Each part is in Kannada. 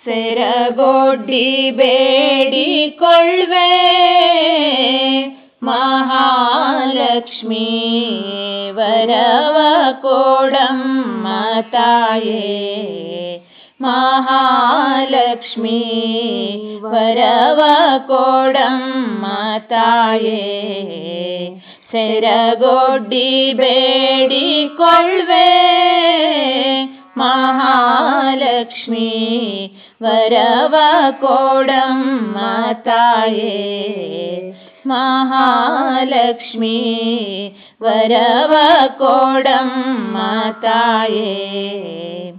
ಸೆರಗೊಡ್ಡಿ ಬೇಡಿಕೊಳ್ಳುವೆ ಮಹಾಲಕ್ಷ್ಮೀ ವರವ ಕೊಡಮ್ಮ ತಾಯೇ. ಮಹಾಲಕ್ಷ್ಮೀ ವರವ ಕೊಡಮ್ಮ ತಾಯೇ. ಸೆರಗೊಡ್ಡಿ ಬೇಡಿಕೊಳ್ಳುವೆ ಮಹಾಲಕ್ಷ್ಮೀ ವರವ ಕೊಡಮ್ಮ ತಾಯೇ. ಮಹಾಲಕ್ಷ್ಮೀ ವರವ ಕೊಡಮ್ಮ ತಾಯೇ.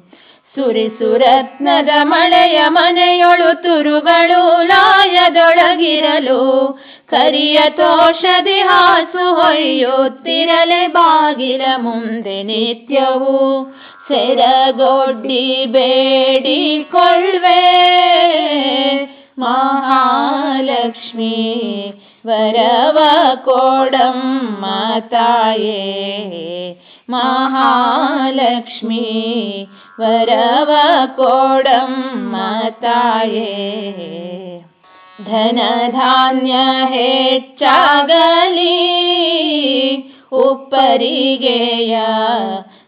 ಸುರಿಸುರತ್ನದ ಮಳೆಯ ಮನೆಯೊಳು ತುರುಗಳು ಲಾಯದೊಳಗಿರಲು ಕರಿಯ ತೋಷದಿ ಹಾಸು ಹೊಯ್ಯುತ್ತಿರಲೆ ಬಾಗಿಲ ಮುಂದೆ ನಿತ್ಯವೂ. ಸೆರಗೊಡ್ಡಿ ಬೇಡಿಕೊಳ್ಳುವೆ ಮಹಾಲಕ್ಷ್ಮೀ ವರವ ಕೊಡಮ್ಮ ತಾಯೇ. ಮಹಾಲಕ್ಷ್ಮೀ ವರವ ಕೊಡಮ್ಮ ತಾಯೇ. ಧನ ಧಾನ್ಯ ಹೆಚ್ಚಾಗಲಿ ಉಪ್ಪರಿಗೆಯ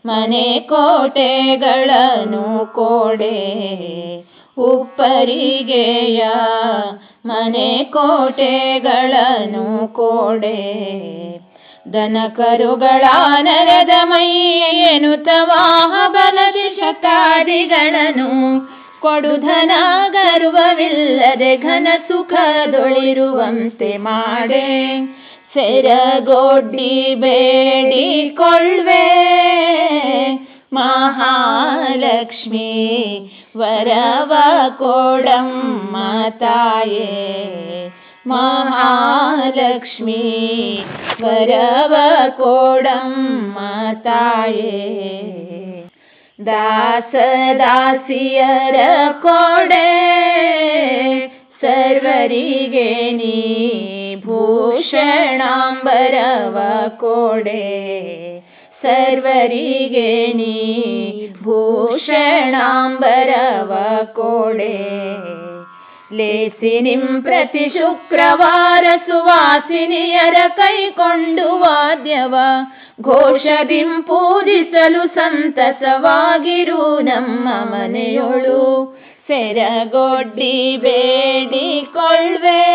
ಮನೆ ಕೋಟೆಗಳನ್ನು ಕೊಡೆ. ಉಪ್ಪರಿಗೆಯ ಮನೆ ಕೋಟೆಗಳನ್ನು ಕೊಡೆ. ದನ ಕರುಗಳ ನರದ ಮೈಯೇನು ತವಾಹ ಬಲದಿ ಶತಾದಿಗಳನ್ನು ಕೊಡು. ಧನ ಗರ್ವವಿಲ್ಲದೆ ಘನ ಸುಖದೊಳಿರುವಂತೆ ಮಾಡೆ. ಸೆರಗೊಡ್ಡಿ ಬೇಡಿಕೊಳ್ಳುವೆ ಮಹಾಲಕ್ಷ್ಮೀ ವರವ ಕೊಡಮ್ಮ ತಾಯೇ. ಮಹಾಲಕ್ಷ್ಮೀ ವರವ ಕೊಡಮ್ಮ ತಾಯೇ. ದಾಸ ದಾಸಿಯರ ಕೊಡೆ ಸರ್ವರಿಗೆ ನೀ ಭೂಷಣಾಂಬರವ ಕೊಡೆ. ಸರ್ವರಿಗೆ ನೀ ಭೂಷಣಾಂಬರವ ಕೊಡೆ. ಲೇಸಿನಿಂ ಪ್ರತಿ ಶುಕ್ರವಾರ ಸುವಾಸಿನಿಯರ ಕೈಕೊಂಡು ವಾದ್ಯವ ಘೋಷದಿಂ ಪೂಜಿಸಲು ಸಂತಸವಾಗಿರು ನಮ್ಮ ಮನೆಯೊಳು. ಸೆರಗೊಡ್ಡಿ ಬೇಡಿಕೊಳ್ಳುವೆ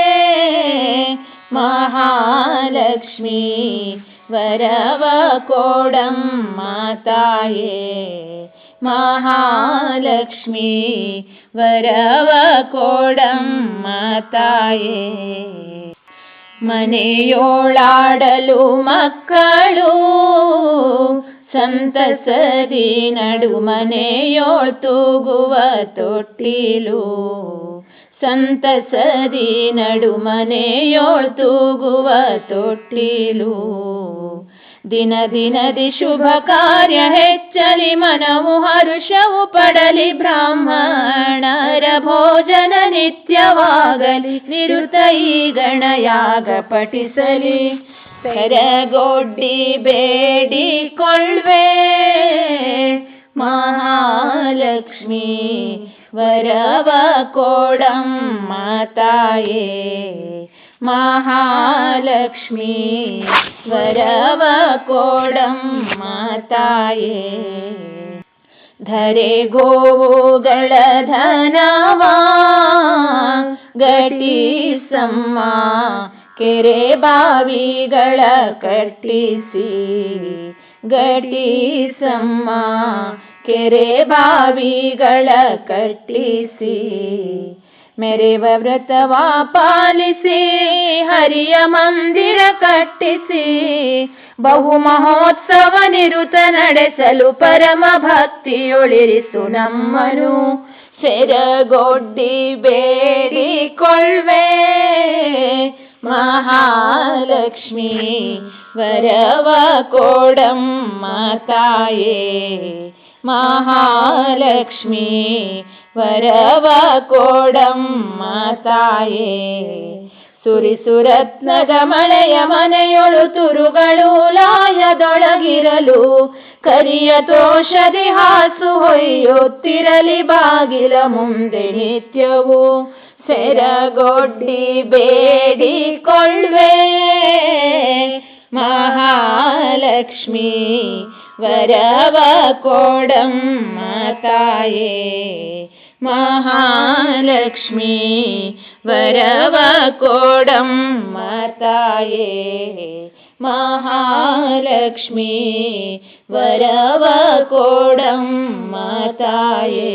ಮಹಾಲಕ್ಷ್ಮೀ ವರವ ಕೊಡಮ್ಮ ತಾಯೇ. ಮಹಾಲಕ್ಷ್ಮೀ ವರವ ಕೊಡಮ್ಮ ತಾಯೇ. ಮನೆಯೋಳಾಡಲು ಮಕ್ಕಳು ಸಂತಸದಿ ನಡು ಮನೆಯೋಳ್ ತೂಗುವ ತೊಟ್ಟಿಲು. ಸಂತಸದಿ ನಡು ಮನೆಯೋಳ್ ತೂಗುವ ತೊಟ್ಟಿಲು. ದಿನ ದಿನದಿ ಶುಭ ಕಾರ್ಯ ಹೆಚ್ಚಲಿ ಮನವು ಹರುಷವು ಪಡಲಿ. ಬ್ರಾಹ್ಮಣರ ಭೋಜನ ನಿತ್ಯವಾಗಲಿ ನಿರುತ ಈ ಗಣಯಾಗ ಪಠಿಸಲಿ. ಸೆರಗೊಡ್ಡಿ ಬೇಡಿಕೊಳ್ಳುವೆ ಮಹಾಲಕ್ಷ್ಮೀ ವರವ ಕೊಡಮ್ಮ ತಾಯೇ. ಮಹಾಲಕ್ಷ್ಮೀ ವರವ ಕೊಡಮ್ಮ ತಾಯೇ. ಧರೆ ಗೋವುಗಳ ಧನವಾ ಗಟಿಸಮ್ಮ ಕೆರೆ ಬಾವಿಗಳ ಕಟ್ಟಿಸಿ. ಗಟಿಸಮ್ಮ ಕೆರೆ ಬಾವಿಗಳ ಕಟ್ಟಿಸಿ. ಮೆರೆವ ವ್ರತವ ಪಾಲಿಸಿ ಹರಿಯ ಮಂದಿರ ಕಟ್ಟಿಸಿ. ಬಹು ಮಹೋತ್ಸವ ನಿರುತ ನಡೆಸಲು ಪರಮ ಭಕ್ತಿಯೊಳಿರಿಸು ನಮ್ಮನು. ಸೆರಗೊಡ್ಡಿ ಬೇಡಿಕೊಳ್ಳುವೆ ಮಹಾಲಕ್ಷ್ಮೀ ವರವ ಕೊಡಮ್ಮ ತಾಯೇ. ಮಹಾಲಕ್ಷ್ಮೀ ವರವ ಕೊಡಮ್ಮ ತಾಯೇ. ಸುರಿಸುರತ್ನದ ಮಳೆಯ ಮನೆಯೊಳು ತುರುಗಳು ಲಾಯದೊಳಗಿರಲು ಕರಿಯ ತೋಷದಿ ಹಾಸು ಹೊಯ್ಯುತ್ತಿರಲಿ ಬಾಗಿಲ ಮುಂದೆ ನಿತ್ಯವೂ ಸೆರಗೊಡ್ಡಿ ಬೇಡಿಕೊಳ್ಳುವೆ ಮಹಾಲಕ್ಷ್ಮಿ ವರವ ಕೊಡಮ್ಮ ತಾಯೇ ಮಹಾಲಕ್ಷ್ಮಿ ವರವ ಕೊಡಮ್ಮ ತಾಯೇ ಮಹಾಲಕ್ಷ್ಮಿ ವರವ ಕೊಡಮ್ಮ ತಾಯೇ